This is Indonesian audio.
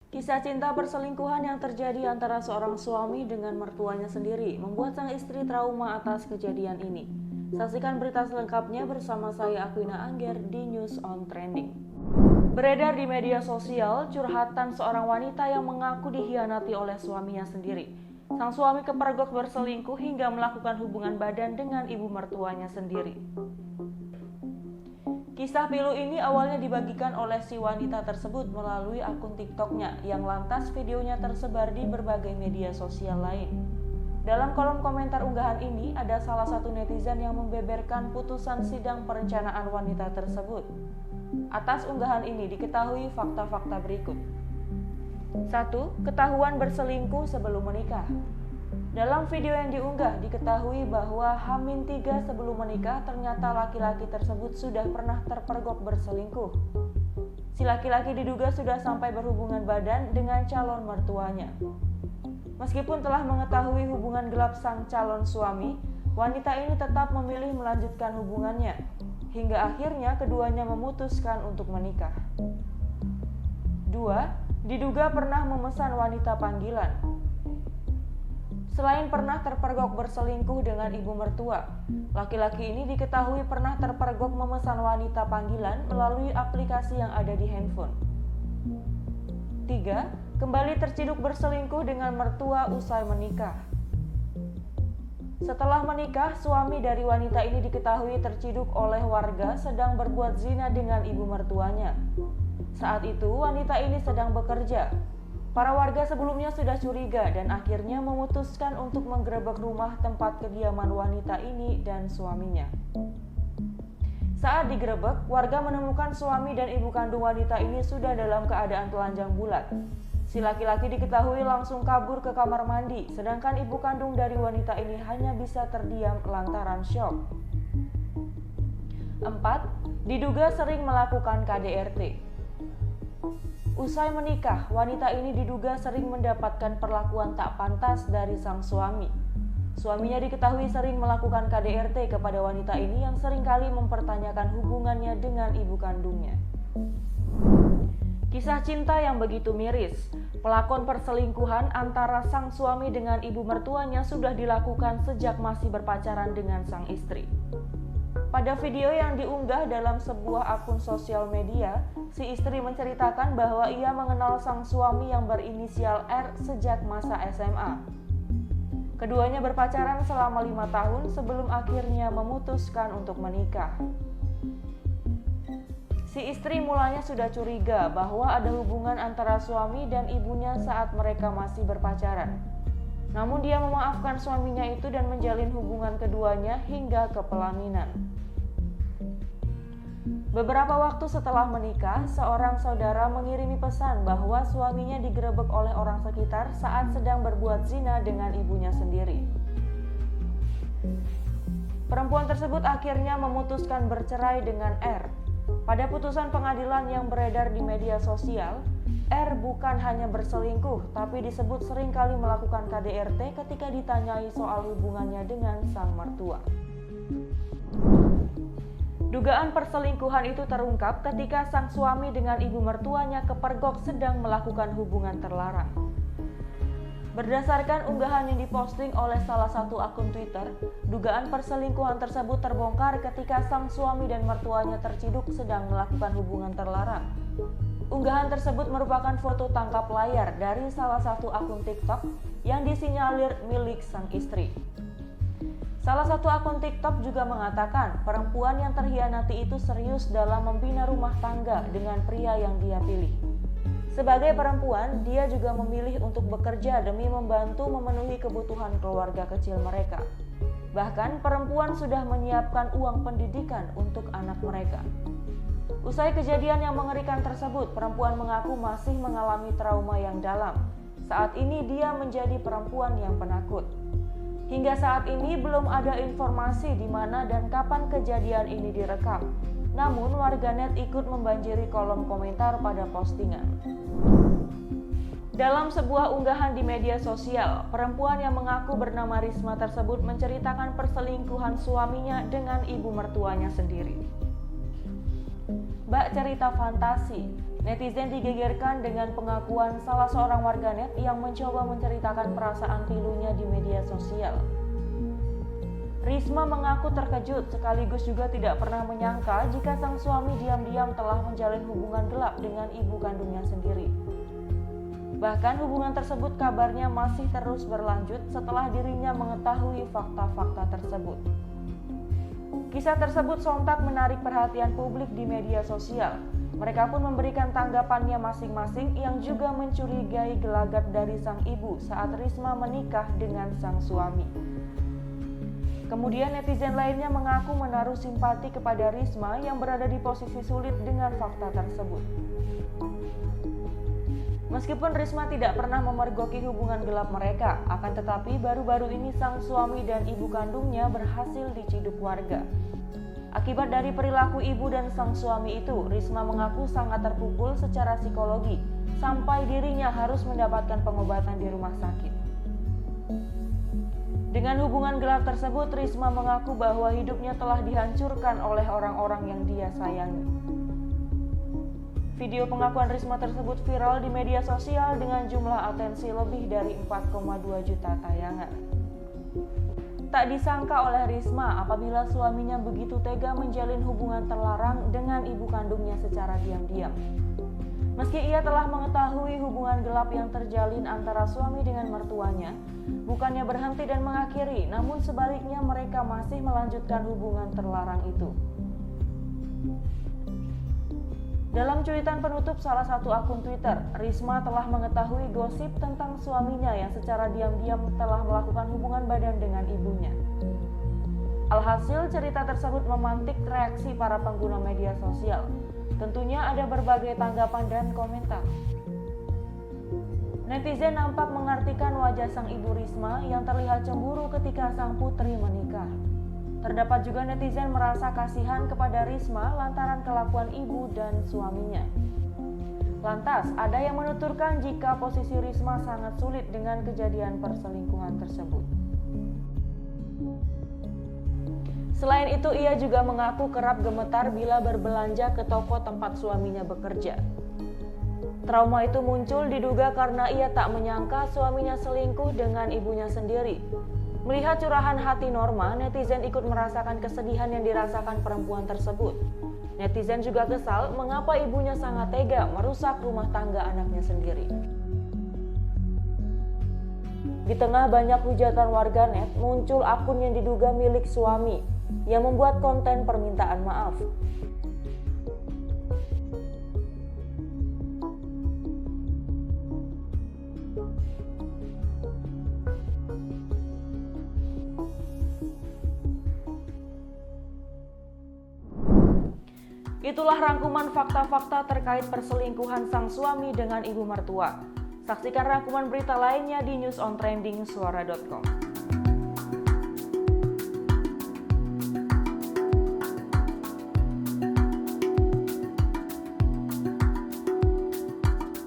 Kisah cinta perselingkuhan yang terjadi antara seorang suami dengan mertuanya sendiri membuat sang istri trauma atas kejadian ini. Saksikan berita selengkapnya bersama saya Aquina Angger di News on Trending. Beredar di media sosial curhatan seorang wanita yang mengaku dikhianati oleh suaminya sendiri. Sang suami kepergok berselingkuh hingga melakukan hubungan badan dengan ibu mertuanya sendiri. Kisah pilu ini awalnya dibagikan oleh si wanita tersebut melalui akun TikToknya yang lantas videonya tersebar di berbagai media sosial lain. Dalam kolom komentar unggahan ini ada salah satu netizen yang membeberkan putusan sidang perencanaan wanita tersebut. Atas unggahan ini diketahui fakta-fakta berikut. 1. Ketahuan berselingkuh sebelum menikah. Dalam video yang diunggah diketahui bahwa H-3 sebelum menikah ternyata laki-laki tersebut sudah pernah terpergok berselingkuh. Si laki-laki diduga sudah sampai berhubungan badan dengan calon mertuanya. Meskipun telah mengetahui hubungan gelap sang calon suami, wanita ini tetap memilih melanjutkan hubungannya, hingga akhirnya keduanya memutuskan untuk menikah. 2. Diduga pernah memesan wanita panggilan. Selain pernah terpergok berselingkuh dengan ibu mertua, laki-laki ini diketahui pernah terpergok memesan wanita panggilan melalui aplikasi yang ada di handphone. 3. Kembali terciduk berselingkuh dengan mertua usai menikah. Setelah menikah, suami dari wanita ini diketahui terciduk oleh warga sedang berbuat zina dengan ibu mertuanya. Saat itu, wanita ini sedang bekerja. Para warga sebelumnya sudah curiga dan akhirnya memutuskan untuk menggerebek rumah tempat kediaman wanita ini dan suaminya. Saat digerebek, warga menemukan suami dan ibu kandung wanita ini sudah dalam keadaan telanjang bulat. Si laki-laki diketahui langsung kabur ke kamar mandi, sedangkan ibu kandung dari wanita ini hanya bisa terdiam lantaran syok. 4. Diduga sering melakukan KDRT. Usai menikah, wanita ini diduga sering mendapatkan perlakuan tak pantas dari sang suami. Suaminya diketahui sering melakukan KDRT kepada wanita ini yang seringkali mempertanyakan hubungannya dengan ibu kandungnya. Kisah cinta yang begitu miris. Pelakon perselingkuhan antara sang suami dengan ibu mertuanya sudah dilakukan sejak masih berpacaran dengan sang istri. Pada video yang diunggah dalam sebuah akun sosial media, si istri menceritakan bahwa ia mengenal sang suami yang berinisial R sejak masa SMA. Keduanya berpacaran selama 5 tahun sebelum akhirnya memutuskan untuk menikah. Si istri mulanya sudah curiga bahwa ada hubungan antara suami dan ibunya saat mereka masih berpacaran. Namun dia memaafkan suaminya itu dan menjalin hubungan keduanya hingga ke pelaminan. Beberapa waktu setelah menikah, seorang saudara mengirimi pesan bahwa suaminya digerebek oleh orang sekitar saat sedang berbuat zina dengan ibunya sendiri. Perempuan tersebut akhirnya memutuskan bercerai dengan R. Pada putusan pengadilan yang beredar di media sosial, R bukan hanya berselingkuh, tapi disebut seringkali melakukan KDRT ketika ditanyai soal hubungannya dengan sang mertua. Dugaan perselingkuhan itu terungkap ketika sang suami dengan ibu mertuanya kepergok sedang melakukan hubungan terlarang. Berdasarkan unggahan yang diposting oleh salah satu akun Twitter, dugaan perselingkuhan tersebut terbongkar ketika sang suami dan mertuanya terciduk sedang melakukan hubungan terlarang. Unggahan tersebut merupakan foto tangkap layar dari salah satu akun TikTok yang disinyalir milik sang istri. Salah satu akun TikTok juga mengatakan perempuan yang terhianati itu serius dalam membina rumah tangga dengan pria yang dia pilih. Sebagai perempuan, dia juga memilih untuk bekerja demi membantu memenuhi kebutuhan keluarga kecil mereka. Bahkan perempuan sudah menyiapkan uang pendidikan untuk anak mereka. Usai kejadian yang mengerikan tersebut, perempuan mengaku masih mengalami trauma yang dalam. Saat ini dia menjadi perempuan yang penakut. Hingga saat ini belum ada informasi di mana dan kapan kejadian ini direkam. Namun warganet ikut membanjiri kolom komentar pada postingan. Dalam sebuah unggahan di media sosial, perempuan yang mengaku bernama Risma tersebut menceritakan perselingkuhan suaminya dengan ibu mertuanya sendiri. Bak cerita fantasi, Netizen digegerkan dengan pengakuan salah seorang warganet yang mencoba menceritakan perasaan pilunya di media sosial. Risma mengaku terkejut sekaligus juga tidak pernah menyangka jika sang suami diam-diam telah menjalin hubungan gelap dengan ibu kandungnya sendiri. Bahkan hubungan tersebut kabarnya masih terus berlanjut setelah dirinya mengetahui fakta-fakta tersebut. Kisah tersebut sontak menarik perhatian publik di media sosial. Mereka pun memberikan tanggapannya masing-masing yang juga mencurigai gelagat dari sang ibu saat Risma menikah dengan sang suami. Kemudian netizen lainnya mengaku menaruh simpati kepada Risma yang berada di posisi sulit dengan fakta tersebut. Meskipun Risma tidak pernah memergoki hubungan gelap mereka, akan tetapi baru-baru ini sang suami dan ibu kandungnya berhasil diciduk warga. Akibat dari perilaku ibu dan sang suami itu, Risma mengaku sangat terpukul secara psikologi, sampai dirinya harus mendapatkan pengobatan di rumah sakit. Dengan hubungan gelap tersebut, Risma mengaku bahwa hidupnya telah dihancurkan oleh orang-orang yang dia sayangi. Video pengakuan Risma tersebut viral di media sosial dengan jumlah atensi lebih dari 4,2 juta tayangan. Tak disangka oleh Risma apabila suaminya begitu tega menjalin hubungan terlarang dengan ibu kandungnya secara diam-diam. Meski ia telah mengetahui hubungan gelap yang terjalin antara suami dengan mertuanya, bukannya berhenti dan mengakhiri, namun sebaliknya mereka masih melanjutkan hubungan terlarang itu. Dalam cuitan penutup salah satu akun Twitter, Risma telah mengetahui gosip tentang suaminya yang secara diam-diam telah melakukan hubungan badan dengan ibunya. Alhasil, cerita tersebut memantik reaksi para pengguna media sosial. Tentunya ada berbagai tanggapan dan komentar. Netizen nampak mengartikan wajah sang ibu Risma yang terlihat cemburu ketika sang putri menikah. Terdapat juga netizen merasa kasihan kepada Risma lantaran kelakuan ibu dan suaminya. Lantas, ada yang menuturkan jika posisi Risma sangat sulit dengan kejadian perselingkuhan tersebut. Selain itu, ia juga mengaku kerap gemetar bila berbelanja ke toko tempat suaminya bekerja. Trauma itu muncul diduga karena ia tak menyangka suaminya selingkuh dengan ibunya sendiri. Melihat curahan hati Norma, netizen ikut merasakan kesedihan yang dirasakan perempuan tersebut. Netizen juga kesal mengapa ibunya sangat tega merusak rumah tangga anaknya sendiri. Di tengah banyak hujatan warganet, muncul akun yang diduga milik suami yang membuat konten permintaan maaf. Itulah rangkuman fakta-fakta terkait perselingkuhan sang suami dengan ibu mertua. Saksikan rangkuman berita lainnya di newsontrendingsuara.com.